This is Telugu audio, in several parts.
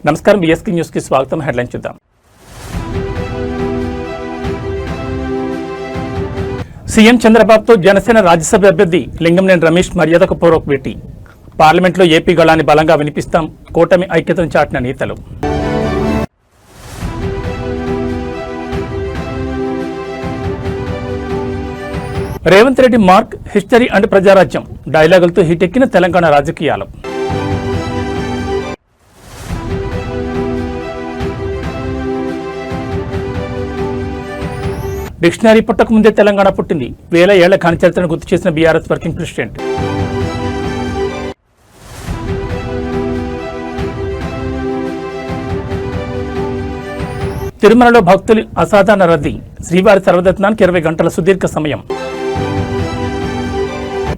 నమస్కారం, బిఎస్కే న్యూస్ కి స్వాగతం. హెడ్లైన్ చూద్దాం. సీఎం చంద్రబాబుతో జనసేన రాజ్యసభ అభ్యర్థి లింగంనేని రమేష్ మర్యాదకు పూర్వక భేటీ. పార్లమెంట్లో ఏపీ గళాన్ని బలంగా వినిపిస్తాం, కూటమి ఐక్యతను చాటిన నేతలు. Revanth Reddy mark, history and Prajarajyam డైలాగులతో హిటెక్కిన తెలంగాణ రాజకీయాలు. డిక్షనరీ పుట్టక ముందే తెలంగాణ పుట్టింది. వేల ఏళ్ల ఘన చరిత్రను గుర్తు చేసిన బీఆర్ఎస్ వర్కింగ్ ప్రెసిడెంట్. తిరుమలలో భక్తులు అసాధారణ రద్దీ. శ్రీవారి సర్వదర్శనానికి 20 గంటల సుదీర్ఘ సమయం.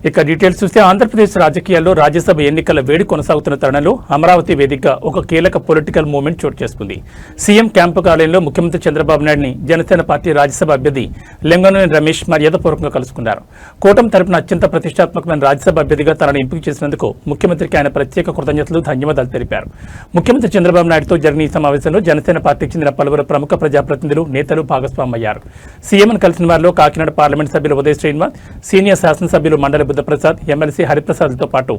ఇక డీటెయిల్స్ చూస్తే ఆంధ్రప్రదేశ్ రాజకీయాల్లో రాజ్యసభ ఎన్నికల వేడి కొనసాగుతున్న తరుణంలో అమరావతి వేదికగా ఒక కీలక పొలిటికల్ మూవ్మెంట్ చోటు చేసుకుంది. సీఎం క్యాంపు కార్యాలయంలో ముఖ్యమంత్రి చంద్రబాబు నాయుడిని జనసేన పార్టీ రాజ్యసభ అభ్యర్థి లింగంనేని రమేష్ మర్యాదపూర్వకంగా కలుసుకున్నారు. కూటమి తరపున అత్యంత ప్రతిష్టాత్మకమైన రాజ్యసభ అభ్యర్థిగా తనను ఎంపిక చేసినందుకు ముఖ్యమంత్రికి ఆయన ప్రత్యేక కృతజ్ఞతలు, ధన్యవాదాలు తెలిపారు. ముఖ్యమంత్రి చంద్రబాబు నాయుడుతో జరిగిన ఈ సమావేశంలో జనసేన పార్టీకి చెందిన పలువురు ప్రముఖ ప్రజాప్రతినిధులు, నేతలు భాగస్వామయ్యారు. సీఎంను కలిసిన వారిలో కాకినాడ పార్లమెంట్ సభ్యులు ఉదయ్ శ్రీనివాస్, సీనియర్ శాసనసభ్యులు మండలి బుద్ధప్రసాద్, ఎమ్మెల్సీ హరిప్రసాద్తో పాటు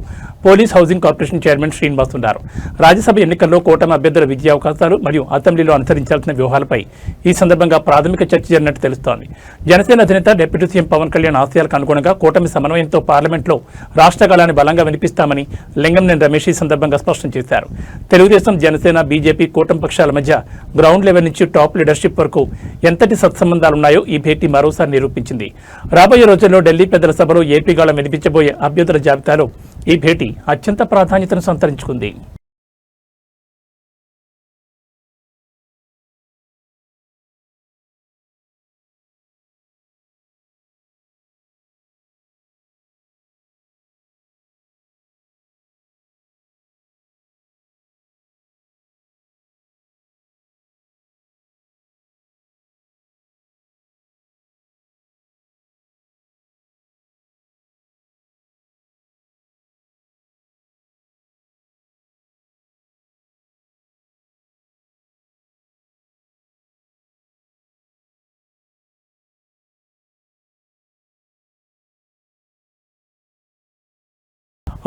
police housing corporation chairman Srinivas ఉన్నారు. రాజ్యసభ ఎన్నికల్లో కూటమి అభ్యర్థుల విజయ అవకాశాలు మరియు అసెంబ్లీలో అనుసరించాల్సిన వ్యూహాలపై ఈ సందర్భంగా ప్రాథమిక చర్చ జరిగినట్టు తెలుస్తోంది. జనసేన అధినేత డిప్యూటీ సీఎం పవన్ కళ్యాణ్ ఆశయాలకు అనుగుణంగా కూటమి సమన్వయంతో పార్లమెంట్లో రాష్ట్ర గళాన్ని బలంగా వినిపిస్తామని లింగంనేని రమేష్ ఈ సందర్భంగా స్పష్టం చేశారు. తెలుగుదేశం, జనసేన, బీజేపీ కూటమి పక్షాల మధ్య గ్రౌండ్ లెవెల్ నుంచి టాప్ లీడర్షిప్ వరకు ఎంతటి సత్సంబంధాలున్నాయో ఈ భేటీ మరోసారి నిరూపించింది. రాబోయే రోజుల్లో ఢిల్లీ పెద్దల సభలో ఏపీ గళం వినిపించబోయే అభ్యర్థుల జాబితాలో ఈ భేటీ అత్యంత ప్రాధాన్యతను సంతరించుకుంది.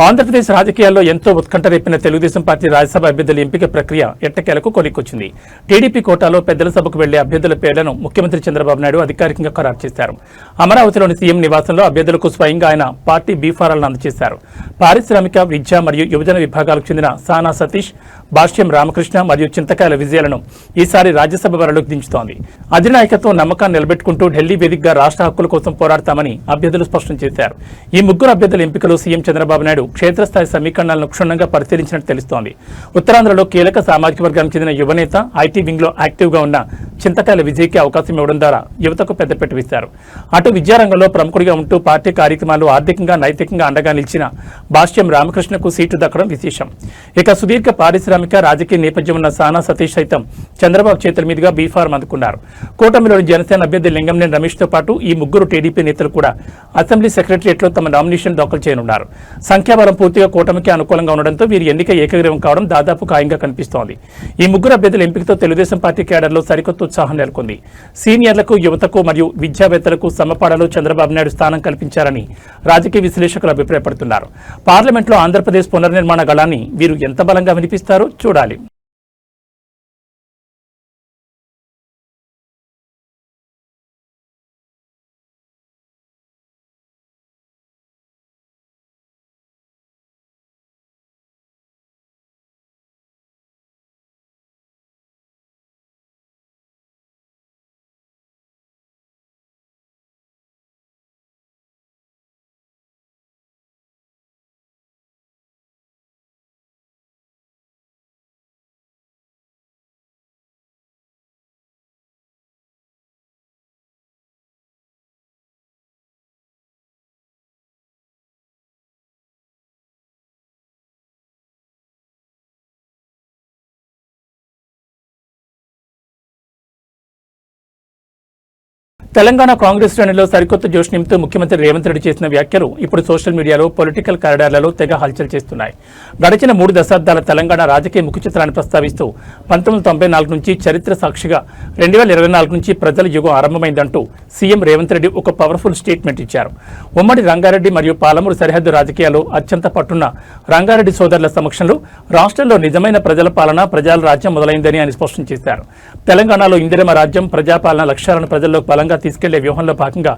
ఆంధ్రప్రదేశ్ రాజకీయాల్లో ఎంతో ఉత్కంఠ రేపిన తెలుగుదేశం పార్టీ రాజ్యసభ అభ్యర్థుల ఎంపిక ప్రక్రియ ఎట్టకేలకు కొలిక్కొచ్చింది. టీడీపీ కోటాలో పెద్దల సభకు వెళ్లే అభ్యర్థుల పేర్లను ముఖ్యమంత్రి చంద్రబాబు నాయుడు అధికారికంగా ఖరారు చేశారు. అమరావతిలోని సీఎం నివాసంలో అభ్యర్థులకు స్వయంగా ఆయన పార్టీ బీఫారాలను అందజేశారు. పారిశ్రామిక, విద్య మరియు యువజన విభాగాలకు చెందిన సానా సతీష్, భాష్యం రామకృష్ణ మరియు చింతకాయల విజయాలను ఈసారి రాజ్యసభ బరిలోకి దించుతోంది. అధినాయకత్వం నమ్మకాన్ని నిలబెట్టుకుంటూ ఢిల్లీ వేదికగా రాష్ట్ర హక్కుల కోసం పోరాడతామని అభ్యర్థులు స్పష్టం చేశారు. ఈ ముగ్గురు అభ్యర్థుల ఎంపికలో సీఎం చంద్రబాబు నాయుడు క్షేత్రస్థాయి సమీకరణాలను క్షుణ్ణంగా పరిశీలించినట్టు తెలుస్తోంది. ఉత్తరాంధ్రలో కీలక సామాజిక వర్గానికి చెందిన యువనేత, ఐటీ వింగ్ లో యాక్టివ్ గా ఉన్న చింతకాయల విజయ్కి అవకాశం ఇవ్వడం ద్వారా యువతకు పెద్దపీట వేశారు. అటు విద్యారంగంలో ప్రముఖుడిగా ఉంటూ పార్టీ కార్యక్రమాల్లో ఆర్థికంగా, నైతికంగా అండగా నిలిచిన భాష్యం రామకృష్ణకు సీటు దక్కడం విశేషం. ఇక సుదీర్ఘ పారిశ్రామిక, రాజకీయ నేపథ్యం ఉన్న సానా సతీష్ సైతం చంద్రబాబు చేతుల మీదుగా బీఫారం అందుకున్నారు. కూటమిలోని జనసేన అభ్యర్థి లింగంనేని రమేష్ తో పాటు ఈ ముగ్గురు టీడీపీ నేతలు కూడా అసెంబ్లీ సెక్రటరియట్లో తమ నామినేషన్ దాఖలు చేయనున్నారు. సంఖ్యాబలం పూర్తిగా కూటమికి అనుకూలంగా ఉండడంతో వీరి ఎన్నిక ఏకగ్రీవం కావడం దాదాపు ఖాయంగా కనిపిస్తోంది. ఈ ముగ్గురు అభ్యర్థుల ఎంపికతో తెలుగుదేశం పార్టీ కేడర్లో సరికొత్త ఉత్సాహం నెలకొంది. సీనియర్లకు, యువతకు మరియు విద్యావేత్తలకు సమపాడలో చంద్రబాబు నాయుడు స్థానం కల్పించారని రాజకీయ విశ్లేషకులు అభిప్రాయపడుతున్నారు. పార్లమెంట్లో ఆంధ్రప్రదేశ్ పునర్నిర్మాణ గళాన్ని వీరు ఎంత బలంగా వినిపిస్తారో చూడాలి. తెలంగాణ కాంగ్రెస్ శ్రేణిలో సరికొత్త జోష్ నింపుతూ ముఖ్యమంత్రి రేవంత్ రెడ్డి చేసిన వ్యాఖ్యలు ఇప్పుడు సోషల్ మీడియాలో పొలిటికల్ కారిడార్లలో తెగ హల్చల్ చేస్తున్నాయి. గడిచిన 3 దశాబ్దాల తెలంగాణ రాజకీయ ముఖ చిత్రాన్ని ప్రస్తావిస్తూ 1994 నుంచి చరిత్ర సాక్షిగా 2024 నుంచి ప్రజల యుగం ఆరంభమైందంటూ సీఎం రేవంత్ రెడ్డి ఒక పవర్ఫుల్ స్టేట్మెంట్ ఇచ్చారు. ఉమ్మడి రంగారెడ్డి మరియు పాలమూరు సరిహద్దు రాజకీయాల్లో అత్యంత పట్టున్న రంగారెడ్డి సోదరుల సమక్షంలో రాష్ట్రంలో నిజమైన ప్రజల పాలన, ప్రజల రాజ్యం మొదలైందని ఆయన స్పష్టం చేశారు. తెలంగాణలో ఇందిరమ రాజ్యం, ప్రజాపాలన లక్ష్యాలను ప్రజల్లో బలంగా తీసుకెళ్లే వ్యూహంలో భాగంగా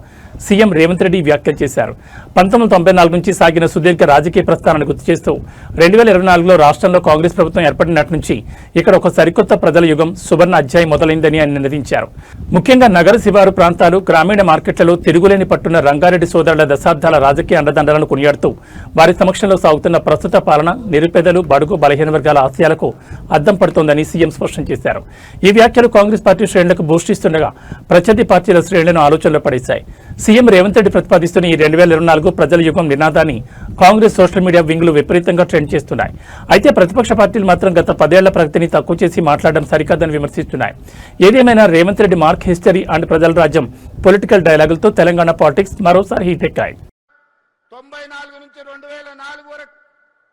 సీఎం రేవంత్ రెడ్డి వ్యాఖ్యలు చేశారు. 1994 నుంచి సాగిన సుదీర్ఘ రాజకీయ ప్రస్థానాన్ని గుర్తు చేస్తూ 2024లో రాష్ట్రంలో కాంగ్రెస్ ప్రభుత్వం ఏర్పడినట్టు నుంచి ఇక్కడ ఒక సరికొత్త ప్రజల యుగం, సువర్ణ అధ్యాయం మొదలైందని ఆయన నినదించారు. ముఖ్యంగా నగర శివారు ప్రాంతాలు, గ్రామీణ మార్కెట్లలో తిరుగులేని పట్టున్న రంగారెడ్డి సోదరుల దశాబ్దాల రాజకీయ అండదండలను కొనియాడుతూ వారి సమక్షంలో సాగుతున్న ప్రస్తుత పాలన నిరుపేదలు, బడుగు, బలహీన వర్గాల ఆశయాలకు అద్దం పడుతోందని సీఎం స్పష్టం చేశారు. ఈ వ్యాఖ్యలు కాంగ్రెస్ పార్టీ శ్రేణులకు బూస్ట్ ఇస్తుండగా ప్రత్యర్థి పార్టీల శ్రేణులను ఆలోచనలో పడేశాయి. సీఎం రేవంత్ రెడ్డి ప్రతిపాదిస్తున్న ఈ 2024 ప్రజల యుగం నినాదాన్ని కాంగ్రెస్ సోషల్ మీడియా వింగ్లు విపరీతంగా ట్రెండ్ చేస్తున్నాయి. అయితే ప్రతిపక్ష పార్టీలు మాత్రం గత 10 ఏళ్ల ప్రగతిని తక్కువ చేసి మాట్లాడడం సరికాదని విమర్శిస్తున్నాయి. ఏదేమైనా Revanth Reddy mark history and ప్రజల రాజ్యం పొలిటికల్ డైలాగులతో తెలంగాణ పాలిటిక్స్ మరోసారి హీట్ ఎక్కాయి. 94 నుంచి 2004 వరకు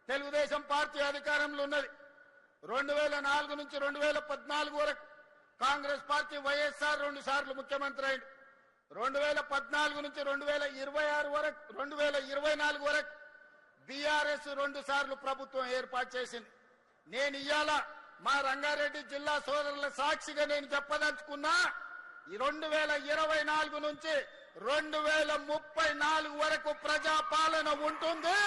తెలుగుదేశం పార్టీ అధికారంలో ఉన్నది. 2004 నుంచి 2014 వరకు కాంగ్రెస్ పార్టీ వైఎస్ఆర్ 2 సార్లు ముఖ్యమంత్రి అయింది. 2014 నుంచి 2024 వరకు బీఆర్ఎస్ 2 సార్లు ప్రభుత్వం ఏర్పాటు చేసింది. నేను ఇవాళ మా రంగారెడ్డి జిల్లా సోదరుల సాక్షిగా నేను చెప్పదలుచుకున్నా, 2024 నుంచి 2034 వరకు ప్రజాపాలన ఉంటుంది.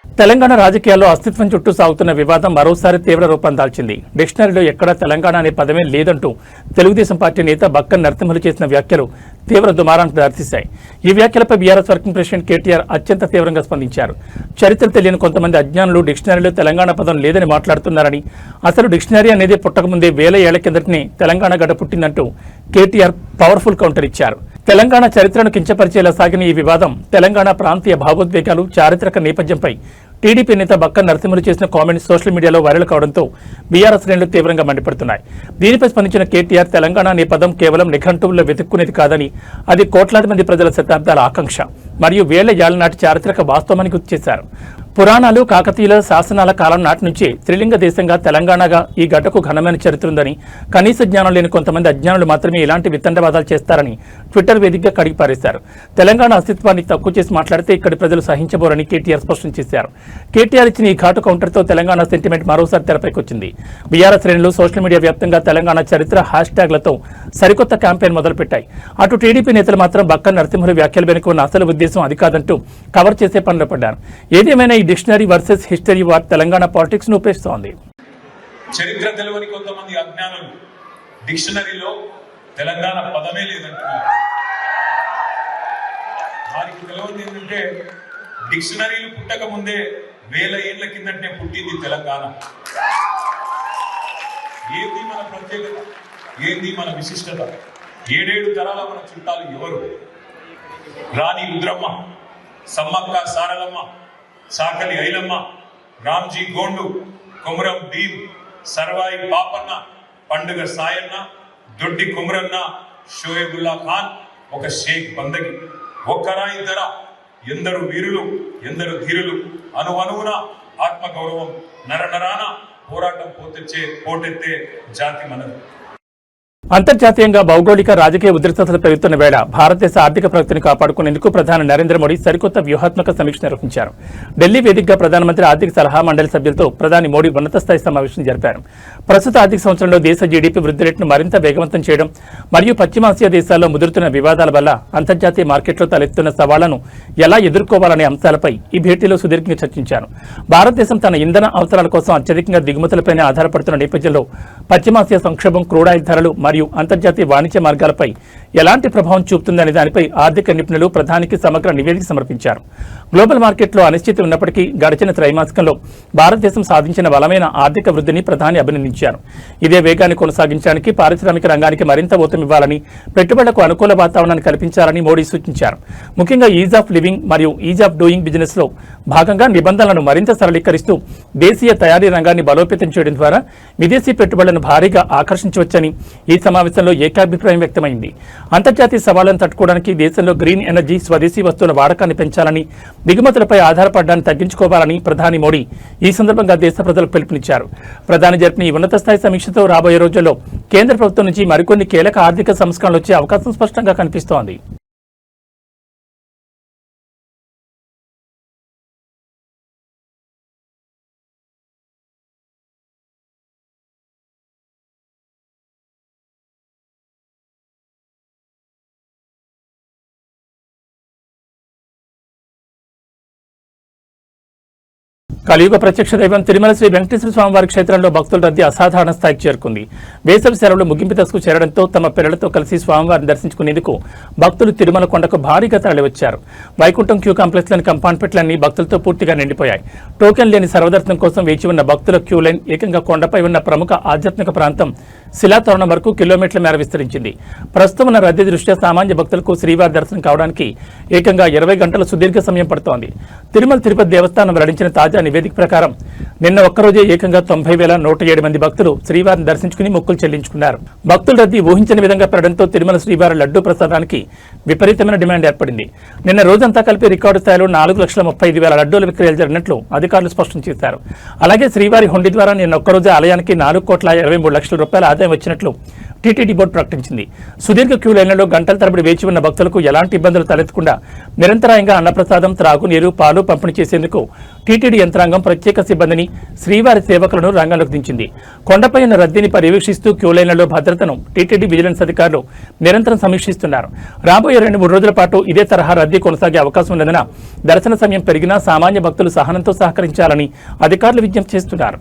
తెలంగాణ రాజకీయాల్లో అస్తిత్వం చుట్టూ సాగుతున్న వివాదం మరోసారి తీవ్ర రూపం దాల్చింది. డిక్షనరీలో ఎక్కడా తెలంగాణ అనే పదమే లేదంటూ తెలుగుదేశం పార్టీ నేత బక్కన్ నరసింహులు చేసిన వ్యాఖ్యలు తీవ్ర దుమారానికి దారితీశాయి. ఈ వ్యాఖ్యలపై బీఆర్ఎస్ వర్కింగ్ ప్రెసిడెంట్ కేటీఆర్ అత్యంత తీవ్రంగా స్పందించారు. చరిత్ర తెలియని కొంతమంది అజ్ఞానులు డిక్షనరీలో తెలంగాణ పదం లేదని మాట్లాడుతున్నారని, అసలు డిక్షనరీ అనేది పుట్టకముందే 1000 ఏళ్ల కిందటనే తెలంగాణ గడ్డ పుట్టిందంటూ కేటీఆర్ పవర్ఫుల్ కౌంటర్ ఇచ్చారు. తెలంగాణ చరిత్రను కించపరిచేలా సాగిన ఈ వివాదం తెలంగాణ ప్రాంతీయ భావోద్వేగాలు, చారిత్రక నేపథ్యంపై టీడీపీ నేత బక్కన్ నరసింహులు చేసిన కామెంట్స్ సోషల్ మీడియాలో వైరల్ కావడంతో బీఆర్ఎస్ శ్రేణులు తీవ్రంగా మండిపడుతున్నాయి. దీనిపై స్పందించిన కేటీఆర్ తెలంగాణ అనే పదం కేవలం నిఘంటువుల్లో వెతుక్కునేది కాదని, అది కోట్లాది మంది ప్రజల శతాబ్దాల ఆకాంక్ష మరియు 1000 ఏళ్ల నాటి చారిత్రక వాస్తవమని గుర్తు చేశారు. పురాణాలు, కాకతీయుల శాసనాల కాలం నాటి నుంచి త్రిలింగ దేశంగా తెలంగాణగా ఈ గడ్డకు ఘనమైన చరిత్ర ఉందని, కనీస జ్ఞానం లేని కొంతమంది అజ్ఞానులు మాత్రమే ఇలాంటి వితండవాదాలు చేస్తారని ట్విట్టర్ వేదికగా కడిగిపారేశారు. తెలంగాణ అస్తిత్వాన్ని తక్కువ చేసి మాట్లాడితే ఇక్కడి ప్రజలు సహించబోరని కేటీఆర్ స్పష్టం చేశారు. కేటీఆర్ ఇచ్చిన ఈ ఘాటు కౌంటర్తో తెలంగాణ సెంటిమెంట్ మరోసారి తెరపైకొచ్చింది. బీఆర్ఎస్ శ్రేణులు సోషల్ మీడియా వ్యాప్తంగా తెలంగాణ చరిత్ర హ్యాష్ ట్యాగ్లతో సరికొత్త క్యాంపెయిన్ మొదలుపెట్టాయి. అటు టీడీపీ నేతలు మాత్రం బక్కన్ నరసింహులు వ్యాఖ్యలు వెనుక ఉన్న అసలు ఉద్దేశం అది కాదంటూ కవర్ చేసే పనిలో పడ్డారు. ఏదేమైనా ఈ dictionary versus history war Telangana politics ను ఉపేస్తోంది. చరిత్ర తెలియని కొంతమంది అజ్ఞానులు డిక్షనరీలో తెలంగాణ పదమే లేదంటున్నారు. వారికి తెలియదు ఏంటంటే డిక్షనరీలు పుట్టక ముందే 1000 ఏళ్ల కిందటే పుట్టింది తెలంగాణ. ఏంది మన ప్రత్యేకత, ఏంది మన విశిష్టత, 7 తరాల మన చుట్టాలు ఎవరు? రాణి రుద్రమ్మ, సమ్మక్క సారలమ్మ, సాకలి ఐలమ్మ, రామ్జీ గోండు, కొమరం భీం, సర్వాయి పాపన్న, పండుగ సాయన్న, దొడ్డి కుమరన్న, షోయబుల్లా ఖాన్, ఒక షేక్ బందగి. ఒక్కరా ఇద్దరా? ఎందరు వీరులు, ఎందరు ధీరులు, అనువనువున ఆత్మగౌరవం, నరనరాన పోరాటం పోటెత్తే జాతి మనది. అంతర్జాతీయంగా భౌగోళిక రాజకీయ ఉద్రిక్తతలు పెరుగుతున్న వేళ భారతదేశ ఆర్థిక ప్రగతిని కాపాడుకునేందుకు ప్రధాని నరేంద్ర మోడీ సరికొత్త వ్యూహాత్మక సమీక్ష నిర్వహించారు. ఢిల్లీ వేదికగా ప్రధానమంత్రి ఆర్థిక సలహా మండలి సభ్యులతో ప్రధాని మోడీ ఉన్నత స్థాయి సమావేశం జరిపారు. ప్రస్తుత ఆర్థిక సంవత్సరంలో దేశ జీడీపీ వృద్ధి రేటును మరింత వేగవంతం చేయడం మరియు పశ్చిమాసియా దేశాల్లో ముదురుతున్న వివాదాల వల్ల అంతర్జాతీయ మార్కెట్లో తలెత్తున్న సవాళ్లను ఎలా ఎదుర్కోవాలనే అంశాలపై ఈ భేటీలో సుదీర్ఘంగా చర్చించారు. భారతదేశం తన ఇంధన అవసరాల కోసం అత్యధికంగా దిగుమతులపైనే ఆధారపడుతున్న నేపథ్యంలో పశ్చిమాసియా సంక్షోభం క్రూడాయిల్ ధరలు మరియు అంతర్జాతీయ వాణిజ్య మార్గాలపై ఎలాంటి ప్రభావం చూపుతుందనే దానిపై ఆర్థిక నిపుణులు ప్రధానికి సమగ్ర నివేదిక సమర్పించారు. గ్లోబల్ మార్కెట్లో అనిశ్చితి ఉన్నప్పటికీ గడిచిన త్రైమాసికంలో భారతదేశం సాధించిన బలమైన ఆర్థిక వృద్ధిని ప్రధాని అభినందించారు. ఇదే వేగాన్ని కొనసాగించడానికి పారిశ్రామిక రంగానికి మరింత ఊతమివ్వాలని, పెట్టుబడులకు అనుకూల వాతావరణాన్ని కల్పించాలని మోడీ సూచించారు. ముఖ్యంగా ఈజ్ ఆఫ్ లివింగ్ మరియు ఈజ్ ఆఫ్ డూయింగ్ బిజినెస్ లో భాగంగా నిబంధనలను మరింత సరళీకరిస్తూ దేశీయ తయారీ రంగాన్ని బలోపేతం చేయడం ద్వారా విదేశీ పెట్టుబడులను భారీగా ఆకర్షించవచ్చని ఈ సమావేశంలో ఏకాభిప్రాయం వ్యక్తమైంది. అంతర్జాతీయ సవాళ్లను తట్టుకోవడానికి దేశంలో గ్రీన్ ఎనర్జీ, స్వదేశీ వస్తువుల వాడకాన్ని పెంచాలని, దిగుమతులపై ఆధారపడడాన్ని తగ్గించుకోవాలని ప్రధాని మోడీ ఈ సందర్భంగా దేశ ప్రజలకు పిలుపునిచ్చారు. ప్రధాని జరిపిన ఈ ఉన్నత స్థాయి సమీక్షతో రాబోయే రోజుల్లో కేంద్ర ప్రభుత్వం నుంచి మరికొన్ని కీలక ఆర్థిక సంస్కరణలు వచ్చే అవకాశం స్పష్టంగా కనిపిస్తోంది. కలియుగ ప్రత్యక్ష దైవం తిరుమల శ్రీ వెంకటేశ్వర స్వామివారి క్షేత్రంలో భక్తుల రద్దీ అసాధారణ స్థాయికి చేరుకుంది. వేసవి సెలవులు ముగింపు దశకు చేరడంతో తమ పిల్లలతో కలిసి స్వామివారిని దర్శించుకునేందుకు భక్తులు తిరుమల కొండకు భారీగా తరలివచ్చారు. వైకుంఠం క్యూ కాంప్లెక్స్లోని కంపార్ట్మెంట్లన్నీ భక్తులతో పూర్తిగా నిండిపోయాయి. టోకెన్ లేని సర్వదర్శనం కోసం వేచి ఉన్న భక్తుల క్యూ లైన్ ఏకంగా కొండపై ఉన్న ప్రముఖ ఆధ్యాత్మిక ప్రాంతం శిలాతోరణం వరకు కిలోమీటర్ల మేర విస్తరించింది. ప్రస్తుతం ఉన్న రద్దీ దృష్ట్యా సామాన్య భక్తులకు శ్రీవారి దర్శనం కావడానికి ఏకంగా 20 గంటల సుదీర్ఘ సమయం పడుతోంది. తిరుమల తిరుపతి దేవస్థానం వెల్లడించిన తాజా నివేదిక ప్రకారం నిన్న ఒక్కరోజే ఏకంగా 90,107 మంది భక్తులు శ్రీవారిని దర్శించుకుని మొక్కులు చెల్లించుకున్నారు. భక్తుల రద్దీ ఊహించని విధంగా పెరగడంతో తిరుమల శ్రీవారి లడ్డూ ప్రసాదానికి విపరీతమైన డిమాండ్ ఏర్పడింది. నిన్న రోజంతా కలిపి రికార్డు స్థాయిలో 4,35,000 లడ్డూల విక్రయాలు జరిగినట్లు అధికారులు స్పష్టం చేశారు. అలాగే శ్రీవారి హుండీ ద్వారా నిన్న ఒక్కరోజే ఆలయానికి 4,23,00,000 రూపాయల ఆదాయం వచ్చినట్లు టీటీడీ బోర్డు ప్రకటించింది. సుదీర్ఘ క్యూ లైన్లలో గంటల తరబడి వేచి ఉన్న భక్తులకు ఎలాంటి ఇబ్బందులు తలెత్తకుండా నిరంతరాయంగా అన్నప్రసాదం, త్రాగునీరు, పాలు పంపిణీ చేసేందుకు టీటీడీ యంత్రాంగం ప్రత్యేక సిబ్బందిని, శ్రీవారి సేవకులను రంగంలోకి దించింది. కొండపై ఉన్న రద్దీని పర్యవేక్షిస్తూ క్యూ లైన్లలో భద్రతను టీటీడీ విజిలెన్స్ అధికారులు నిరంతరం సమీక్షిస్తున్నారు. రాబోయే 2-3 రోజుల పాటు ఇదే తరహా రద్దీ కొనసాగే అవకాశం ఉన్నందున దర్శన సమయం పెరిగినా సామాన్య భక్తులు సహనంతో సహకరించాలని అధికారులు విజ్ఞప్తి చేస్తున్నారు.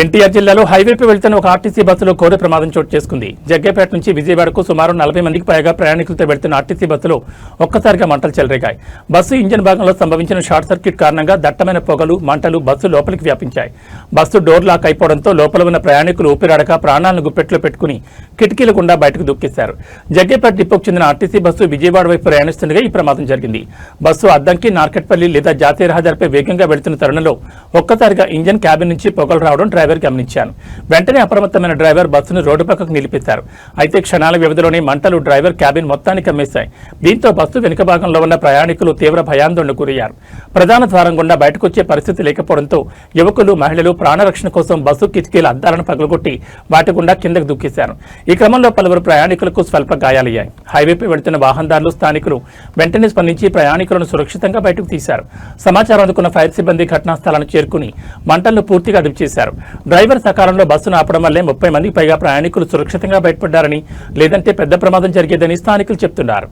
ఎన్టీఆర్ జిల్లాలో హైవేపై వెళ్తున్న ఒక ఆర్టీసీ బస్సులో ఘోర ప్రమాదం చోటు చేసుకుంది. జగ్గేపేట నుంచి విజయవాడకు సుమారు 40 మందికి పైగా ప్రయాణికులతో వెళ్తున్న ఆర్టీసీ బస్సులో ఒక్కసారిగా మంటలు చెలరేగాయి. బస్సు ఇంజన్ భాగంలో సంభవించిన షార్ట్ సర్క్యూట్ కారణంగా దట్టమైన పొగలు, మంటలు బస్సు లోపలికి వ్యాపించాయి. బస్సు డోర్ లాక్ అయిపోవడంతో లోపల ఉన్న ప్రయాణికులు ఊపిరాడక ప్రాణాలను గుప్పెట్లో పెట్టుకుని కిటికీల గుండా బయటకు దూకేశారు. జగ్గేపేట డిపోకు చెందిన ఆర్టీసీ బస్సు విజయవాడ వైపు ప్రయాణిస్తుండగా ఈ ప్రమాదం జరిగింది. బస్సు అద్దంకి, నార్కెట్పల్లి లేదా జాతీయ రహదారిపై వేగంగా వెళుతున్న తరుణంలో ఒక్కసారిగా ఇంజన్ క్యాబిన్ నుంచి పొగలు రావడం డ్రైవర్ గమనించాను. వెంటనే అప్రమత్తమైన డ్రైవర్ బస్సును రోడ్డు పక్కకు నిలిపేశారు. అయితే క్షణాల వ్యవధిలోనే మంటలు డ్రైవర్ క్యాబిన్ మొత్తాన్ని కమ్మేశాయి. దీంతో బస్సు వెనుక భాగంలో ఉన్న ప్రయాణికులు తీవ్ర భయాందోళనకు గురయ్యారు. ప్రధాన ద్వారం గుండా బయటకొచ్చే పరిస్థితి లేకపోవడంతో యువకులు, మహిళలు ప్రాణరక్షణ కోసం బస్సు కిటికీల అద్దాలను పగలగొట్టి వాటి గుండా కిందకు దూకేశారు. ఈ క్రమంలో పలువురు ప్రయాణికులకు స్వల్ప గాయాలయ్యాయి. హైవేపై వెళుతున్న వాహనదారులు, స్థానికులు వెంటనే స్పందించి ప్రయాణికులను సురక్షితంగా బయటకు తీశారు. సమాచారం అందుకున్న ఫైర్ సిబ్బంది ఘటనా స్థలాన్ని చేరుకుని మంటలను పూర్తిగా అదుపు చేశారు. డ్రైవర్ సకాలంలో బస్సును ఆపడం వల్లే 30 మందికి పైగా ప్రయాణికులు సురక్షితంగా బయటపడ్డారని, లేదంటే పెద్ద ప్రమాదం జరిగేదని స్థానికులు చెప్తున్నారు.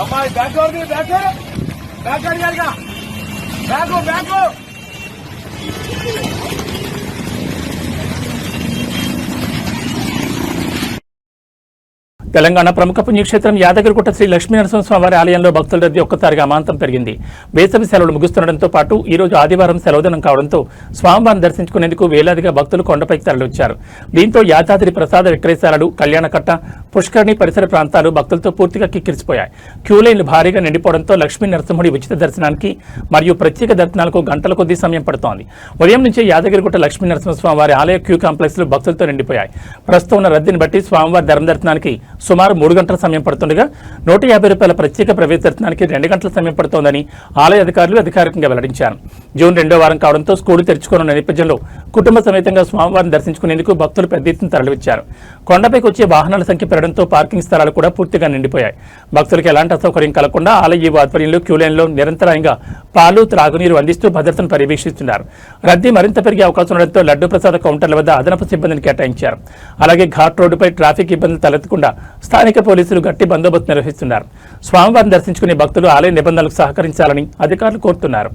అమ్మాయి బ్యాక్ బ్యాక్ అడిగారుగా బ్యాక్ తెలంగాణ ప్రముఖ పుణ్యక్షేత్రం యాదగిరిగుట్ట శ్రీ లక్ష్మీనరసింహస్వామి ఆలయంలో భక్తుల రద్దీ ఒక్కసారిగా అమాంతం పెరిగింది. వేసవి సెలవులు ముగుస్తుండటంతో పాటు ఈ రోజు ఆదివారం సెలవుదినం కావడంతో స్వామివారిని దర్శించుకునేందుకు వేలాదిగా భక్తులు కొండపైకి తరలివచ్చారు. దీంతో యాదాద్రి ప్రసాద విక్రయశాలలు, కళ్యాణకట్ట, పుష్కరిణి పరిసర ప్రాంతాలు భక్తులతో పూర్తిగా కిక్కిరిసిపోయాయి. క్యూలైన్లు భారీగా నిండిపోవడంతో లక్ష్మీ నరసింహుడి ఉచిత దర్శనానికి మరియు ప్రత్యేక దర్శనాలకు గంటల కొద్దీ సమయం పడుతోంది. ఉదయం నుంచే యాదగిరిగుట్ట లక్ష్మీ నరసింహస్వామి వారి ఆలయ క్యూ కాంప్లెక్స్లు భక్తులతో నిండిపోయాయి. ప్రస్తుతం ఉన్న రద్దీని బట్టి స్వామివారి ధర్మదర్శనానికి సుమారు 3 గంటల సమయం పడుతుండగా 150 రూపాయల ప్రత్యేక ప్రవేశ దర్శనానికి 2 గంటల సమయం పడుతోందని ఆలయ అధికారులు అధికారికంగా వెల్లడించారు. జూన్ 2వ వారం కావడంతో స్కూలు తెరుచుకోనున్న నేపథ్యంలో కుటుంబ సమేతంగా స్వామివారిని దర్శించుకునేందుకు భక్తులు పెద్ద ఎత్తున తరలివచ్చారు. కొండపైకి వచ్చే వాహనాల సంఖ్య పెరగడంతో పార్కింగ్ స్థలాలు కూడా పూర్తిగా నిండిపోయాయి. భక్తులకు ఎలాంటి అసౌకర్యం కలగకుండా ఆలయ ఈవో ఆధ్వర్యంలో క్యూలైన్లో నిరంతరాయంగా పాలు, త్రాగునీరు అందిస్తూ భద్రతను పర్యవేక్షిస్తున్నారు. రద్దీ మరింత పెరిగే అవకాశం ఉండడంతో లడ్డు ప్రసాద కౌంటర్ల వద్ద అదనపు సిబ్బందిని కేటాయించారు. అలాగే ఘాట్ రోడ్డుపై ట్రాఫిక్ ఇబ్బందులు తలెత్తకుండా స్థానిక పోలీసులు గట్టి బందోబస్తు నిర్వహిస్తున్నారు. స్వామివారిని దర్శించుకునే భక్తులు ఆలయ నిబంధనలకు సహకరించాలని అధికారులు కోరుతున్నారు.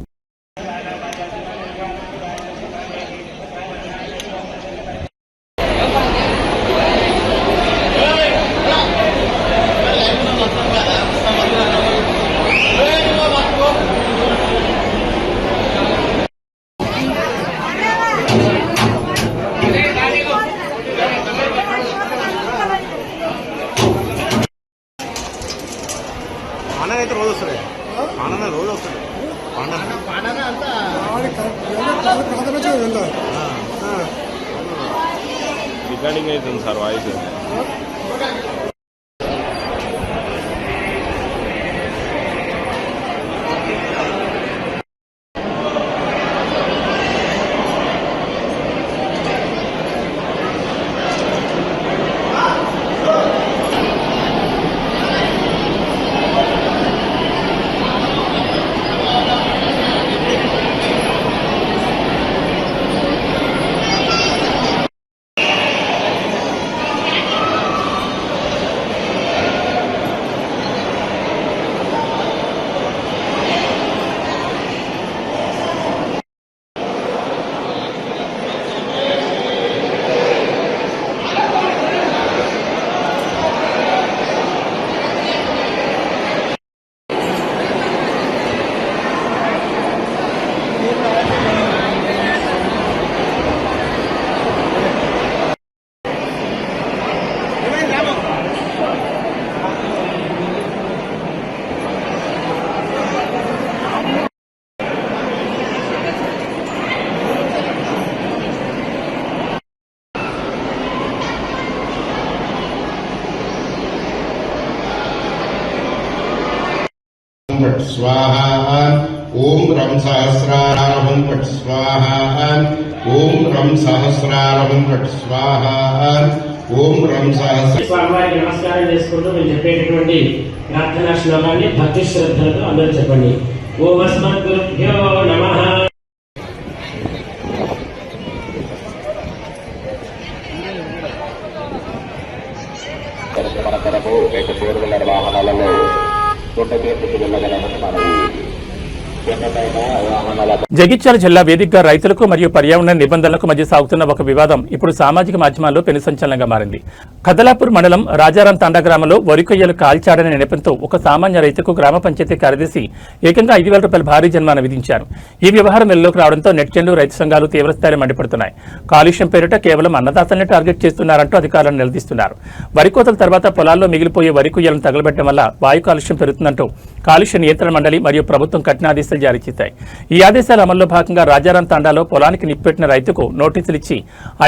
అయితే రోజు వస్తుంది రోజు వస్తుంది రికార్డింగ్ అవుతుంది సార్ వాయిస్. पट स्वाहा ओम रम सहस्रारहं पट स्वाहा ओम रम सहस्रारहं पट स्वाहा ओम रम सहस्र స్వామివారికి నమస్కారం చేసుకుంటూ మేము చెప్పేటటువంటి ప్రార్థనా శ్లోకాన్ని భక్తి శ్రద్ధలతో అందరూ చెప్పండి. ఓం అస్మద్గురుభ్యో నమః. నిర్వహణలలో జగిత్యాల జిల్లా వేదికగా రైతులకు మరియు పర్యావరణ నిబంధనలకు మధ్య సాగుతున్న ఒక వివాదం ఇప్పుడు సామాజిక మాధ్యమాల్లో పెను సంచలనంగా మారింది. కదలాపూర్ మండలం రాజారాం తండా గ్రామంలో వరి కొయ్యలు కాల్చాడనే నెపంతో ఒక సామాన్య రైతుకు గ్రామ పంచాయతీ కార్యదర్శి ఏకంగా 5,000 రూపాయల భారీ జరిమానా విధించారు. ఈ వ్యవహారం వెలుగులోకి రావడంతో నెటిజన్లు, రైతు సంఘాలు తీవ్రస్థాయిలో మండిపడుతున్నాయి. కాలుష్యం పేరిట కేవలం అన్నదాతల్ని టార్గెట్ చేస్తున్నారంటూ అధికారులను నిలదీస్తున్నారు. వరి కోతల తర్వాత పొలాల్లో మిగిలిపోయే వరి కొయ్యలను తగలబెట్టడం వల్ల వాయు కాలుష్యం పెరుగుతుందంటూ కాలుష్య నియంత్రణ మండలి మరియు ప్రభుత్వం కఠిన ఆదేశాలు జారీ చేశాయి. ఈ ఆదేశాల అమల్లో భాగంగా రాజారాం తాండాలో పొలానికి నిప్పెట్టిన రైతుకు నోటీసులు ఇచ్చి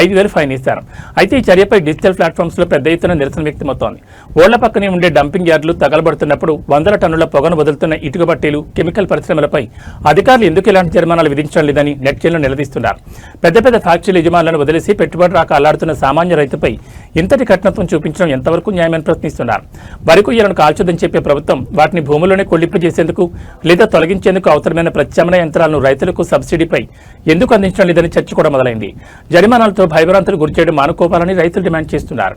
5,000 ఫైన్ ఇస్తారు. అయితే ఈ చర్యపై డిజిటల్ ప్లాట్ఫామ్స్ లో పెద్ద ఎత్తున నిరసన వ్యక్తమవుతోంది. ఓళ్ల పక్కనే ఉండే డంపింగ్ యార్డులు తగలబడుతున్నప్పుడు 100 టన్నుల పొగను వదులుతున్న ఇటుక బట్టీలు, కెమికల్ పరిశ్రమలపై అధికారులు ఎందుకు ఇలాంటి జరిమానాలు విధించడం లేదని నెటిజన్లు నిలదీస్తున్నారు. పెద్ద పెద్ద ఫ్యాక్టరీల యజమానులను వదిలేసి పెట్టుబడి రాక అల్లాడుతున్న సామాన్య రైతుపై ఇంతటి కఠినత్వం చూపించడం ఎంతవరకు న్యాయమని ప్రశ్నిస్తున్నారు. వరి కొయ్యలను కాల్చొద్దని చెప్పే ప్రభుత్వం వాటిని భూముల్లోనే కొల్లింపు చేసేందుకు లేదా తొలగించేందుకు అవసరమైన ప్రత్యామ్నాయ యంత్రాలను రైతులకు సబ్సిడీపై ఎందుకు అందించడం లేదని చర్చ కూడా మొదలైంది. జరిమానాలతో భయభ్రాంతులు గురిచేయడం మానుకోవాలని రైతులు డిమాండ్ చేస్తున్నారు.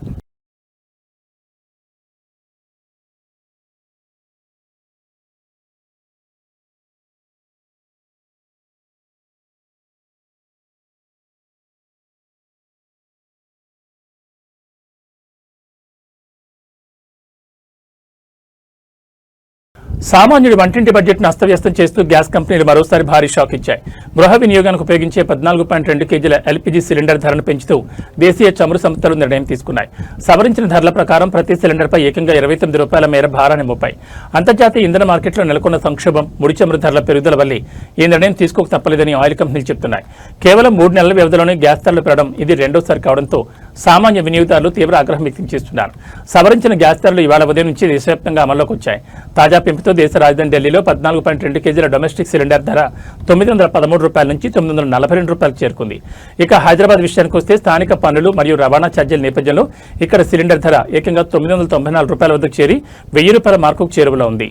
సామాన్యుడి వంటింటి బడ్జెట్ను అస్తవ్యస్తం చేస్తూ గ్యాస్ కంపెనీలు మరోసారి భారీ షాక్ ఇచ్చాయి. గృహ వినియోగానికి ఉపయోగించే 14.2 కేజీల ఎల్పీజీ సిలిండర్ ధరను పెంచుతూ దేశీయ చమురు సంస్థలు నిర్ణయం తీసుకున్నాయి. సవరించిన ధరల ప్రకారం ప్రతి సిలిండర్పై ఏకంగా 29 రూపాయల మేర భారాన్ని మోపాయి. అంతర్జాతీయ ఇంధన మార్కెట్లో నెలకొన్న సంక్షోభం, ముడి చమురు ధరల పెరుగుదల వల్లే ఈ నిర్ణయం తీసుకోక తప్పలేదని ఆయిల్ కంపెనీలు చెబుతున్నాయి. కేవలం 3 నెలల వ్యవధిలోనే గ్యాస్ ధరలు పెరగడం ఇది రెండోసారి కావడంతో సామాన్య వినియోగదారులు తీవ్ర ఆగ్రహం వ్యక్తం చేస్తున్నారు. సవరించిన గ్యాస్ ధరలు ఇవాళ ఉదయం నుంచి దేశవ్యాప్తంగా అమల్లోకి వచ్చాయి. తాజా పెంపుతో దేశ రాజధాని ఢిల్లీలో 14.2 కేజీల డొమెస్టిక్ సిలిండర్ ధర 913 రూపాయల నుంచి 942 రూపాయలకు చేరుకుంది. ఇక హైదరాబాద్ విషయానికి వస్తే స్థానిక పన్నులు మరియు రవాణా ఛార్జీల నేపథ్యంలో ఇక్కడ సిలిండర్ ధర ఏకంగా 994 రూపాయల వద్దకు చేరి 1000 రూపాయల మార్కుకు చేరువలో ఉంది.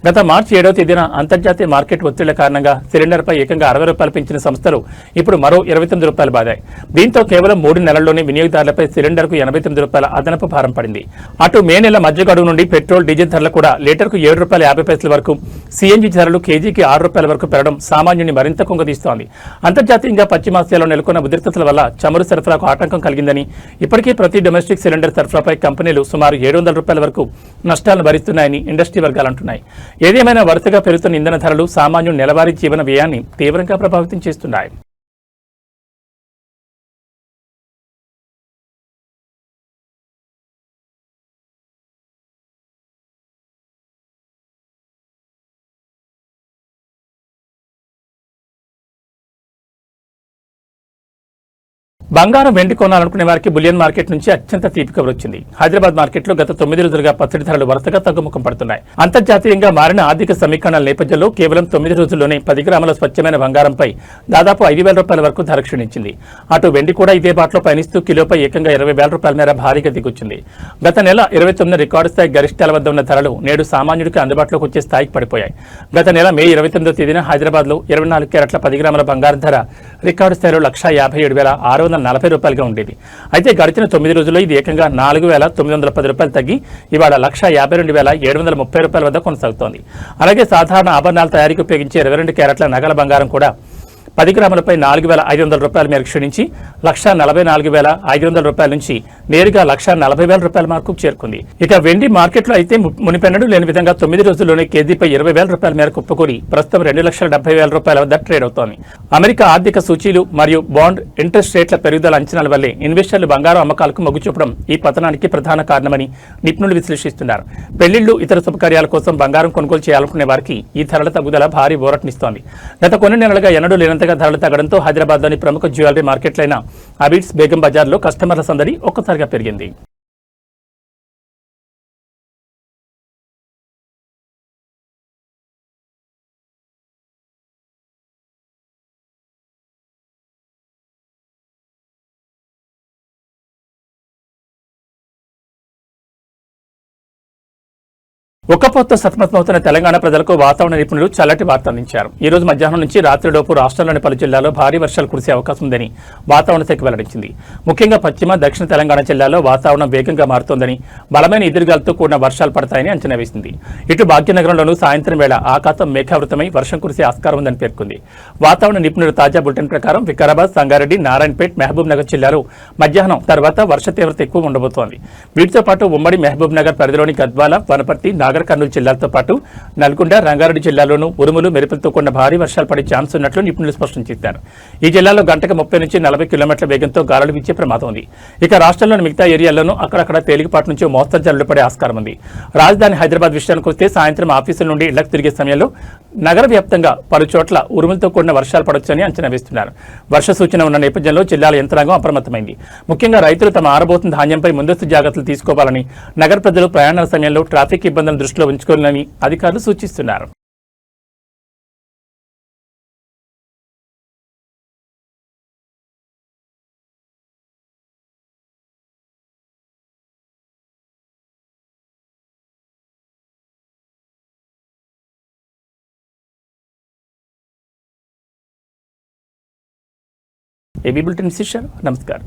గత మార్చి 7వ తేదీన అంతర్జాతీయ మార్కెట్ ఒత్తిళ్ల కారణంగా సిలిండర్పై ఏకంగా 60 రూపాయలు పెంచిన సంస్థలు ఇప్పుడు మరో 29 రూపాయలు బాదాయి. దీంతో కేవలం 3 నెలల్లోనే వినియోగదారులపై సిలిండర్కు 89 రూపాయల అదనపు భారం పడింది. అటు మే నెల మధ్య గడువు నుండి పెట్రోల్, డీజిల్ ధరలు కూడా లీటర్కు 7 రూపాయల 50 పైసల వరకు, సీఎన్జీ ధరలు కేజీకి 6 రూపాయల వరకు పెరగడం సామాన్యుని మరింత కుంగదీస్తోంది. అంతర్జాతీయంగా పశ్చిమాసియాలో నెలకొన్న ఉద్రిక్తతల వల్ల చమురు సరఫరాకు ఆటంకం కలిగిందని, ఇప్పటికే ప్రతి డొమెస్టిక్ సిలిండర్ సరఫరాపై కంపెనీలు సుమారు 700 రూపాయల వరకు నష్టాలను భరిస్తున్నాయని ఇండస్ట్రీ వర్గాలు అంటున్నాయి. ఏదేమైనా వరుసగా పెరుగుతున్న ఇంధన ధరలు సామాన్యుని నెలవారీ జీవన వ్యయాన్ని తీవ్రంగా ప్రభావితం చేస్తున్నాయి. బంగారం, వెండి కొనాలనుకునే వారికి బులియన్ మార్కెట్ నుంచి అత్యంత తీపి కబురు వచ్చింది. హైదరాబాద్ మార్కెట్లో గత 9 రోజులుగా పత్తి ధరలు వరుసగా తగ్గుముఖం పడుతున్నాయి. అంతర్జాతీయంగా మారిన ఆర్థిక సమీకరణల నేపథ్యంలో కేవలం 9 రోజుల్లోనే 10 గ్రాముల స్వచ్ఛమైన బంగారంపై దాదాపు 5,000 రూపాయల వరకు ధర క్షీణించింది. అటు వెండి కూడా ఇదే బాటలో పయనిస్తూ కిలోపై ఏకంగా 20,000 రూపాయల మేర భారీగా దిగొచ్చింది. గత నెల 29 రికార్డు స్థాయి గరిష్టాల వద్ద ఉన్న ధరలు నేడు సామాన్యుడికి అందుబాటులోకి వచ్చే స్థాయికి పడిపోయాయి. గత నెల మే 29వ తేదీన హైదరాబాద్లో 24 క్యారెట్ల 10 గ్రాముల బంగారం ధర రికార్డు స్థాయిలో 1,57,640 రూపాయలుగా ఉండేది. అయితే గడిచిన 9 రోజుల్లో ఇది ఏకంగా 4,910 రూపాయలు తగ్గి ఇవాళ 1,52,730 రూపాయల వద్ద కొనసాగుతోంది. అలాగే సాధారణ ఆభరణాల తయారీకి ఉపయోగించే 22 క్యారెట్ల నగల బంగారం కూడా 10 గ్రాములపై 4,500 రూపాయల మేరకు క్షీణించి 1,44,500 రూపాయల నుంచి నేరుగా 1,40,000 రూపాయల మార్కుకు చేరుకుంది. ఇక వెండి మార్కెట్లో అయితే మునిపెన్నడూ లేని విధంగా 9 రోజుల్లోనే కేజీపై 20,000 రూపాయల మేరకు కుప్పకూడి ప్రస్తుతం 2,70,000 రూపాయల వద్ద ట్రేడ్ అవుతోంది. అమెరికా ఆర్థిక సూచీలు మరియు బాండ్ ఇంట్రెస్ట్ రేట్ల పెరుగుదల అంచనాల వల్లే ఇన్వెస్టర్లు బంగారం అమ్మకాలకు మొగ్గు చూపడం ఈ పతనానికి ప్రధాన కారణమని నిపుణులు విశ్లేషిస్తున్నారు. పెళ్లిళ్లు, ఇతర శుభకార్యాల కోసం బంగారం కొనుగోలు చేయాలనుకునే వారికి ఈ ధరల తగ్గుదల భారీ ఊరటనిస్తోంది. గత కొన్ని నెలలుగా ఎన్నడూ లేనంతగా ధరలు తగ్గడంతో హైదరాబాద్లోని ప్రముఖ జ్యువెలరీ మార్కెట్లైన అబిడ్స్, బేగం బజార్లో కస్టమర్ల సందడి ఒక్కసారిగా పెరిగింది. ఉక్కపోతతో సతమతమవుతున్న తెలంగాణ ప్రజలకు వాతావరణ నిపుణులు చల్లటి వార్త అందించారు. ఈ రోజు మధ్యాహ్నం నుంచి రాత్రిలోపు రాష్ట్రంలోని పలు జిల్లాల్లో భారీ వర్షాలు కురిసే అవకాశం ఉందని వాతావరణ శాఖ వెల్లడించింది. ముఖ్యంగా పశ్చిమ, దక్షిణ తెలంగాణ జిల్లాల్లో వాతావరణం వేగంగా మారుతోందని, బలమైన ఎదురుగాలతో కూడిన వర్షాలు పడతాయని అంచనా వేసింది. ఇటు భాగ్యనగరంలోనూ సాయంత్రం వేళ ఆకాశం మేఘావృతమై వర్షం కురిసే ఆస్కారం ఉందని పేర్కొంది. వాతావరణ నిపుణుల తాజా బులెటిన్ ప్రకారం వికారాబాద్, సంగారెడ్డి, నారాయణపేట్, మహబూబ్ నగర్ జిల్లాలో మధ్యాహ్నం తర్వాత వర్ష తీవ్రత ఎక్కువ ఉండబోతోంది. వీటితో పాటు ఉమ్మడి మహబూబ్ నగర్ పరిధిలోని గద్వాల, వనపర్తి, నాగర్ కర్నూలు జిల్లాలతో పాటు నల్గొండ, రంగారెడ్డి జిల్లాలోనూ ఉరుములు, మెరుపులతో కూడిన భారీ వర్షాలు పడే ఛాన్స్ ఉన్నట్లు నిపుణులు స్పష్టం చేశారు. ఈ జిల్లాలో గంటకు 30 నుంచి 40 కిలోమీటర్ల వేగంతో గాలులు వీచే ప్రమాదం ఉంది. ఇక రాష్ట్రంలోని మిగతా ఏరియాల్లోనూ అక్కడక్కడ తేలికపాటి నుంచి మోస్తరు జల్లులు పడే ఆస్కారం ఉంది. రాజధాని హైదరాబాద్ విషయానికి వస్తే సాయంత్రం ఆఫీసుల నుండి ఇళ్లకు తిరిగే సమయంలో నగర వ్యాప్తంగా పలు చోట్ల ఉరుములతో కూడిన వర్షాలు పడొచ్చని అంచనా వేస్తున్నారు. వర్ష సూచన ఉన్న నేపథ్యంలో జిల్లాల యంత్రాంగం అప్రమత్తమైంది. ముఖ్యంగా రైతులు తమ ఆరబోతున్న ధాన్యంపై ముందస్తు జాగ్రత్తలు తీసుకోవాలని, నగర ప్రజలు ప్రయాణాల సమయంలో ట్రాఫిక్ ఇబ్బందులను దృష్టిలో ఉంచుకోవాలని అధికారులు సూచిస్తున్నారు. ఏబీ బులెటిన్ శిష్య నమస్కారం.